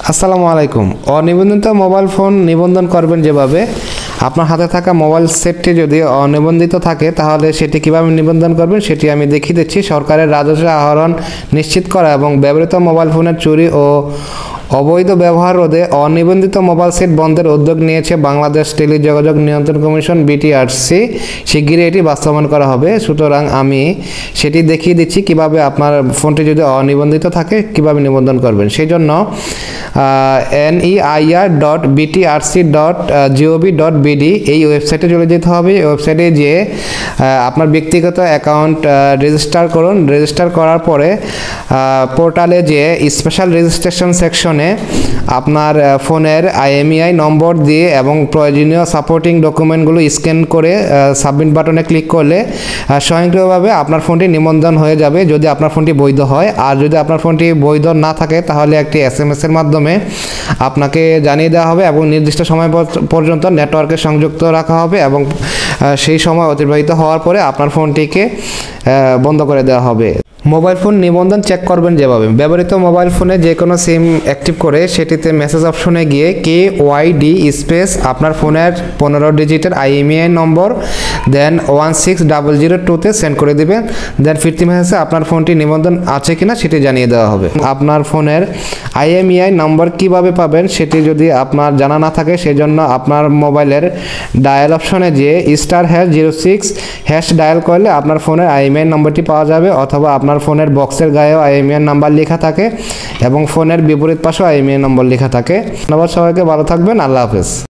আসসালামু আলাইকুম। অনিবন্ধিত mobile phone নিবন্ধন করবেন যেভাবে, আপনার হাতে থাকা মোবাইল সেটটি যদি অনিবন্ধিত থাকে তাহলে সেটি কিভাবে নিবন্ধন করবেন সেটি আমি দেখিয়ে দিচ্ছি। সরকারের রাজস্ব আহরণ নিশ্চিত করা এবং ব্যবহৃত মোবাইল ফোনের চুরি ও অবৈধ ব্যবহার রোধে অনিবন্ধিত মোবাইল সেট বন্ধের উদ্যোগ নিয়েছে বাংলাদেশ টেলিযোগাযোগ নিয়ন্ত্রণ কমিশন বিটিআরসি। শিগগিরই এটি বাস্তবায়ন করা হবে। সুতরাং আমি সেটি দেখিয়ে দিচ্ছি কিভাবে আপনার ফোনটি যদি অনিবন্ধিত থাকে কিভাবে নিবন্ধন করবেন। সেই জন্য neir.btrc.gov.bd এই ওয়েবসাইটে চলে যেতে হবে। এই ওয়েবসাইটে যে আপনার ব্যক্তিগত অ্যাকাউন্ট রেজিস্টার করুন। রেজিস্টার করার পরে পোর্টালে যে স্পেশাল রেজিস্ট্রেশন সেকশনে আপনার ফোনের IMEI নম্বর দিয়ে এবং প্রয়োজনীয় সাপোর্টিং ডকুমেন্টগুলো স্ক্যান করে সাবমিট বাটনে ক্লিক করলে স্বয়ংক্রিয়ভাবে আপনার ফোনটি নিবন্ধন হয়ে যাবে যদি আপনার ফোনটি বৈধ হয়। আর যদি আপনার ফোনটি বৈধ না থাকে তাহলে একটি SMS এর মাধ্যমে আপনাকে জানিয়ে দেওয়া হবে এবং নির্দিষ্ট সময় পর্যন্ত নেটওয়ার্কে সংযুক্ত রাখা হবে এবং সেই সময় অতিবাহিত হওয়ার পরে আপনার ফোনটিকে বন্ধ করে দেওয়া হবে। মোবাইল ফোন নিবন্ধন চেক করবেন যেভাবে, ব্যবহৃত মোবাইল ফোনে যে কোনো সিম অ্যাক্টিভ করে সেটিতে মেসেজ অপশনে গিয়ে KYD স্পেস আপনার ফোনের 15 ডিজিটের IMEI নম্বর দেন 16002-তে সেন্ড করে দিবেন। দেন ফিরতি মেসেজে আপনার ফোনটি নিবন্ধন আছে কিনা সেটি জানিয়ে দেওয়া হবে। আপনার ফোনের IMEI নম্বর কিভাবে পাবেন সেটি যদি আপনার জানা না থাকে সেজন্য আপনার মোবাইলের ডায়াল অপশনে যে *#06# ডায়াল করলে আপনার ফোনের IMEI নম্বরটি পাওয়া যাবে, অথবা আপনার ফোনের বক্সের গায়েও IMEI নাম্বার লেখা থাকে এবং ফোনের বিপরীত পাশেও IMEI নম্বর লেখা থাকে। ধন্যবাদ সবাইকে, ভালো থাকবেন, আল্লাহ হাফেজ।